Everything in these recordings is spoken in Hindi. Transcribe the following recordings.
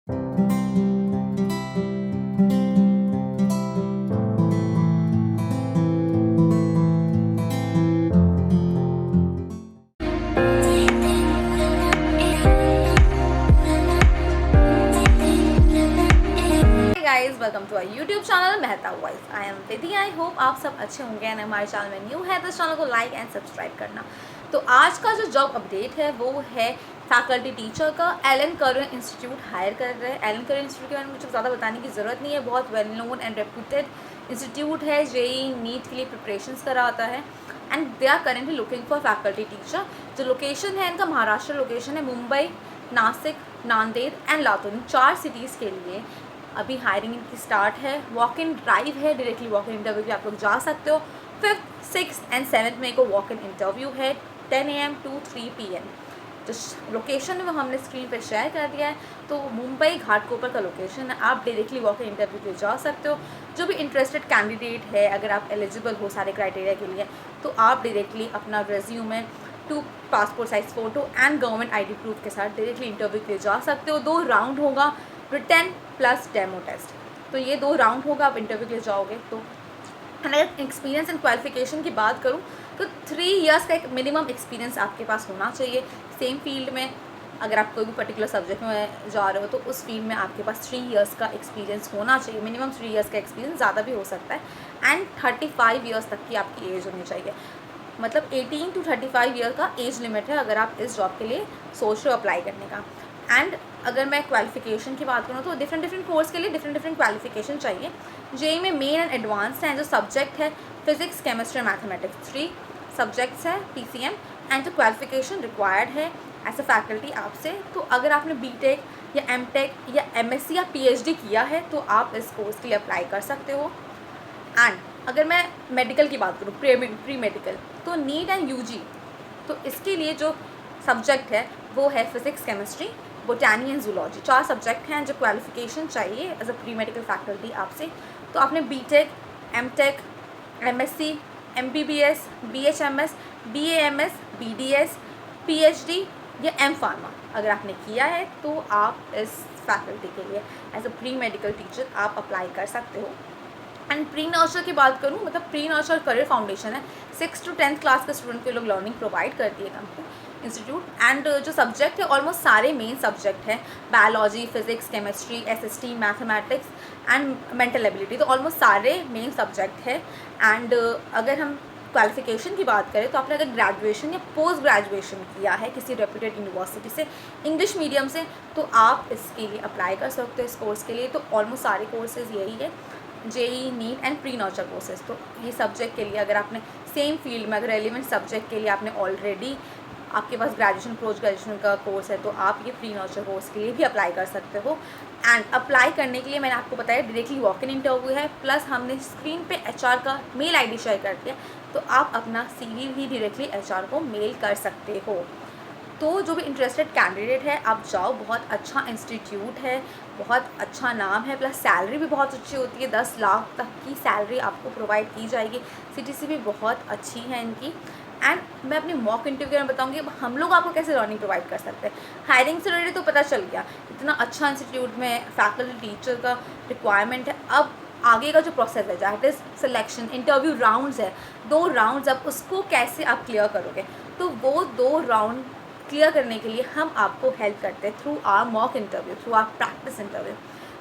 Guys welcome to our YouTube channel Mehta voice. I am Vidhi. I hope आप सब अच्छे होंगे एंड हमारे चैनल में न्यू है तो इस चैनल को लाइक एंड सब्सक्राइब करना। तो आज का जो जॉब अपडेट है वो है फैकल्टी टीचर का। एलन करियर इंस्टीट्यूट हायर कर रहे हैं। एलन करियर इंस्टीट्यूट के बारे में मुझे ज़्यादा बताने की ज़रूरत नहीं है, बहुत well known and reputed institute है। जेई नीट के लिए प्रिपरेशंस कराता है and they are currently looking for faculty teacher. जो लोकेशन है इनका महाराष्ट्र लोकेशन है, मुंबई, नासिक, नांदेड़ एंड लातूर, इन 4 सिटीज़ के लिए अभी हायरिंग इनकी स्टार्ट है। वॉक इन ड्राइव है, डायरेक्टली वॉक इन इंटरव्यू भी आप लोग जा सकते हो। 5th, 6th एंड 7th मई को वॉक इन इंटरव्यू है 10 AM to 3 PM। जो लोकेशन वो हमने स्क्रीन पे शेयर कर दिया है। तो मुंबई घाटकोपर का लोकेशन है, आप डायरेक्टली वॉक इन इंटरव्यू पे जा सकते हो। जो भी इंटरेस्टेड कैंडिडेट है, अगर आप एलिजिबल हो सारे क्राइटेरिया के लिए, तो आप डायरेक्टली अपना resume 2 passport size photo and government ID proof के साथ डायरेक्टली इंटरव्यू के लिए जा सकते हो। 2 राउंड होगा, रिटन प्लस डेमो टेस्ट। तो ये 2 राउंड होगा, आप इंटरव्यू के लिए जाओगे तो। अगर एक्सपीरियंस एंड क्वालिफिकेशन की बात करूँ तो 3 इयर्स का एक मिनिमम एक्सपीरियंस आपके पास होना चाहिए सेम फील्ड में। अगर आप कोई भी पर्टिकुलर सब्जेक्ट में जा रहे हो तो उस फील्ड में आपके पास 3 इयर्स का एक्सपीरियंस होना चाहिए, मिनिमम 3 इयर्स का एक्सपीरियंस, ज़्यादा भी हो सकता है। एंड 35 इयर्स तक की आपकी एज होनी चाहिए, मतलब 18 to 35 ईयर का एज लिमिट है अगर आप इस जॉब के लिए सोच रहे हो अप्लाई करने का। एंड अगर मैं क्वालिफिकेशन की बात करूँ तो डिफरेंट कोर्स के लिए डिफरेंट क्वालिफिकेशन चाहिए। जेई में मेन एंड एडवांस हैं। जो सब्जेक्ट है फिजिक्स, केमिस्ट्री, मैथमेटिक्स, 3 सब्जेक्ट्स हैं PCM। एंड जो क्वालिफिकेशन रिक्वायर्ड है एज अ फैकल्टी आपसे, तो अगर आपने BTech या MTech या MSc या PhD किया है तो आप इस कोर्स के लिए अप्लाई कर सकते हो। एंड अगर मैं मेडिकल की बात करूँ, प्री मेडिकल, तो नीट एंड UG, तो इसके लिए जो सब्जेक्ट है वो है physics, chemistry, botany and zoology. 4 subject हैं जो क्वालिफिकेशन चाहिए as a pre medical faculty आपसे। तो आपने BTech, MTech, MSc, MBBS, BHMS, BAMS, BDS, PhD या M.Pharma अगर आपने किया है तो आप इस फैकल्टी के लिए as a pre medical teacher आप अप्लाई कर सकते हो। एंड प्री नर्सर की बात करूँ, मतलब प्री नर्सर करियर फाउंडेशन है। 6th to 10th क्लास के स्टूडेंट के लोग लर्निंग प्रोवाइड करती है कंपनी इंस्टीट्यूट। एंड जो सब्जेक्ट है ऑलमोस्ट सारे मेन सब्जेक्ट हैं, biology, physics, chemistry, SST, mathematics and mental ability, तो ऑलमोस्ट सारे मेन सब्जेक्ट है। एंड अगर हम क्वालिफिकेशन की बात करें तो आपने अगर ग्रेजुएशन या पोस्ट ग्रेजुएशन किया है किसी रेप्यूटेड यूनिवर्सिटी से इंग्लिश मीडियम से, तो आप इसके लिए अप्लाई कर सकते हो इस कोर्स के लिए। तो ऑलमोस्ट सारे कोर्सेज यही है, JEE, NEET and pre nursing courses. तो ये सब्जेक्ट के लिए अगर आपने सेम फील्ड में, अगर रेलिवेंट सब्जेक्ट के लिए आपने ऑलरेडी आपके पास ग्रेजुएशन, पोस्ट ग्रेजुएशन का कोर्स है, तो आप ये प्री नर्सर कोर्स के लिए भी अप्लाई कर सकते हो। एंड अप्लाई करने के लिए मैंने आपको बताया डायरेक्टली वॉक इन इंटरव्यू है, प्लस हमने स्क्रीन पे HR का मेल ID शेयर कर दिया, तो आप अपना CV भी डायरेक्टली HR को मेल कर सकते हो। तो जो भी इंटरेस्टेड कैंडिडेट है आप जाओ, बहुत अच्छा इंस्टीट्यूट है, बहुत अच्छा नाम है, प्लस सैलरी भी बहुत अच्छी होती है। 10 लाख तक की सैलरी आपको प्रोवाइड की जाएगी। CTC भी बहुत अच्छी है इनकी। एंड मैं अपनी मॉक इंटरव्यू में बताऊंगी हम लोग आपको कैसे लर्निंग प्रोवाइड कर सकते हैं। हायरिंग से रिलेटेड तो पता चल गया, इतना अच्छा इंस्टीट्यूट में फैकल्टी टीचर का रिक्वायरमेंट है। अब आगे का जो प्रोसेस है, that is selection, interview rounds है, 2 राउंड्स, अब उसको कैसे आप क्लियर करोगे। तो वो 2 राउंड क्लियर करने के लिए हम आपको हेल्प करते हैं through our mock interview, through our practice interview.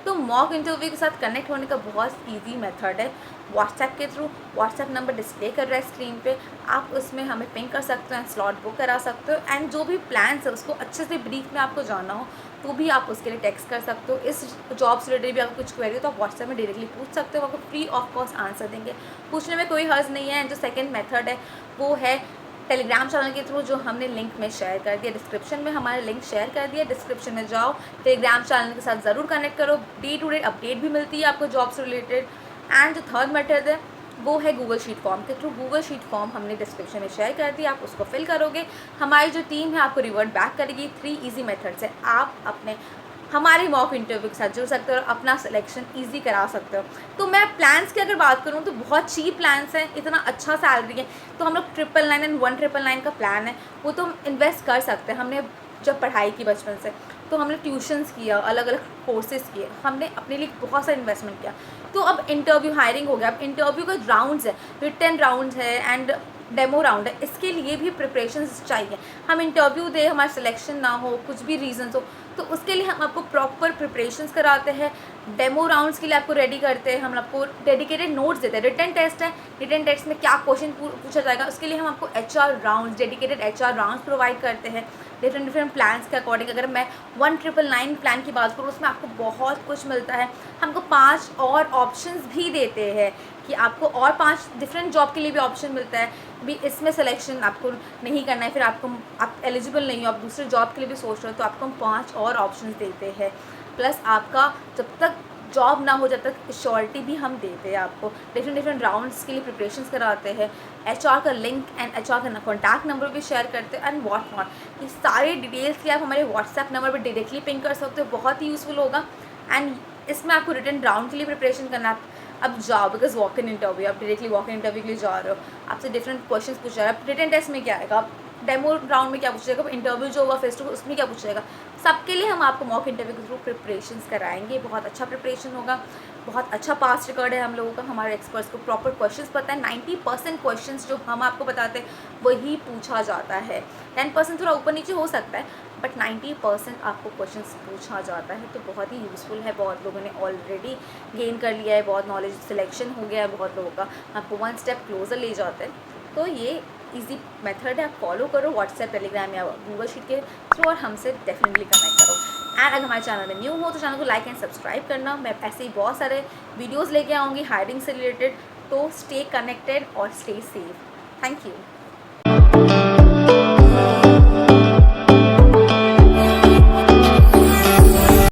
तो मॉक इंटरव्यू के साथ कनेक्ट होने का बहुत ईजी मेथड है, व्हाट्सएप के थ्रू। व्हाट्सएप नंबर डिस्प्ले कर रहा है स्क्रीन पे, आप उसमें हमें पिंग कर सकते हो, स्लॉट बुक करा सकते हो। एंड जो भी प्लान्स है उसको अच्छे से ब्रीफ में आपको जानना हो तो भी आप उसके लिए टेक्स्ट कर सकते हो। इस जॉब से रिलेटेड भी आपको कुछ क्वेरी हो तो आप व्हाट्सएप में डायरेक्टली पूछ सकते हो, आपको फ्री ऑफ कॉस्ट आंसर देंगे, पूछने में कोई हर्ज नहीं है। एंड जो सेकेंड मेथड है वो है टेलीग्राम चैनल के थ्रू, जो हमने लिंक में शेयर कर दिया, डिस्क्रिप्शन में हमारे लिंक शेयर कर दिया, डिस्क्रिप्शन में जाओ, टेलीग्राम चैनल के साथ ज़रूर कनेक्ट करो, डे टू डे अपडेट भी मिलती है आपको जॉब से रिलेटेड। एंड जो थर्ड मेथड है वो है गूगल शीट फॉर्म के थ्रू। गूगल शीट फॉर्म हमने डिस्क्रिप्शन में शेयर कर दिया, आप उसको फिल करोगे, हमारी जो टीम है आपको रिवर्ट बैक करेगी। 3 ईजी मेथड्स है, आप अपने हमारे मॉक इंटरव्यू के साथ जुड़ सकते हो और अपना सिलेक्शन ईजी करा सकते हो। तो मैं प्लान्स की अगर बात करूँ तो बहुत चीप प्लान्स हैं, इतना अच्छा सैलरी है। तो हम लोग 999 एंड 1999 का प्लान है, वो तो हम इन्वेस्ट कर सकते हैं। हमने जब पढ़ाई की बचपन से, तो हमने ट्यूशन्स किया, अलग अलग कोर्सेज़ किए, हमने अपने लिए बहुत सारा इन्वेस्टमेंट किया। तो अब इंटरव्यू हायरिंग हो गया, अब इंटरव्यू का राउंड्स है, रिटन राउंड है एंड डेमो राउंड है, इसके लिए भी प्रिपरेशंस चाहिए। हम इंटरव्यू दें, हमारा सिलेक्शन ना हो, कुछ भी रीजंस हो, तो उसके लिए हम आपको प्रॉपर प्रिपरेशंस कराते हैं। डेमो राउंड्स के लिए आपको रेडी करते हैं, हम आपको डेडिकेटेड नोट्स देते हैं। रिटन टेस्ट है, रिटन टेस्ट में क्या क्वेश्चन पूछा जाएगा, उसके लिए हम आपको HR rounds, dedicated HR rounds provide करते हैं डिफरेंट प्लान्स के अकॉर्डिंग। अगर मैं 1999 प्लान की बात करूँ, उसमें आपको बहुत कुछ मिलता है। हमको 5 और ऑप्शंस भी देते हैं कि आपको और 5 डिफरेंट जॉब के लिए भी ऑप्शन मिलता है। भी इसमें सिलेक्शन आपको नहीं करना है, फिर आप एलिजिबल नहीं हो, आप दूसरे जॉब के लिए भी सोच रहे हो, तो आपको हम 5 और ऑप्शंस देते हैं। प्लस आपका जब तक जॉब ना हो, जब तक श्योरिटी भी हम देते हैं आपको। डिफरेंट राउंड्स के लिए प्रिपरेशंस कराते हैं, HR का लिंक एंड HR का कॉन्टैक्ट नंबर भी शेयर करते हैं एंड व्हाट नॉट। ये सारे डिटेल्स के आप हमारे व्हाट्सएप नंबर पर डायरेक्टली पिंग कर सकते हो, बहुत ही यूज़फुल होगा। एंड इसमें आपको रिटन राउंड के लिए प्रिपरेशन करना है। अब जाओ, बिकॉज वॉक इन इंटरव्यू, आप डायरेक्टली वॉक इन इंटरव्यू के लिए जा रहे हो, आपसे डिफरेंट क्वेश्चन पूछ रहा है। रिटन टेस्ट में क्या आएगा, डेमो राउंड में क्या पूछेगा, इंटरव्यू जो होगा फेस टू फेस उसमें क्या पूछेगा, सबके लिए हम आपको मॉक इंटरव्यू के थ्रू प्रिपरेशंस कराएंगे। बहुत अच्छा प्रिपरेशन होगा, बहुत अच्छा पास रिकॉर्ड है हम लोगों का। हमारे एक्सपर्ट्स को प्रॉपर क्वेश्चंस पता है। 90% क्वेश्चंस जो हम आपको बताते हैं वही पूछा जाता है। 10% थोड़ा ऊपर नीचे हो सकता है, बट 90% आपको क्वेश्चंस पूछा जाता है। तो बहुत ही यूज़फुल है, बहुत लोगों ने ऑलरेडी गेन कर लिया है, बहुत नॉलेज सिलेक्शन हो गया है बहुत लोगों का, आपको 1 स्टेप क्लोजर ले जाते हैं। तो ये ईजी मेथड है, आप फॉलो करो व्हाट्सएप, टेलीग्राम या गूगल शीट के थ्रू, और हमसे डेफिनेटली कनेक्ट करो। एंड अगर हमारे चैनल में न्यू हो तो चैनल को लाइक एंड सब्सक्राइब करना। मैं ऐसे ही बहुत सारे वीडियोज़ लेके आऊँगी हायरिंग से रिलेटेड, तो स्टे कनेक्टेड और स्टे सेफ। Thank you.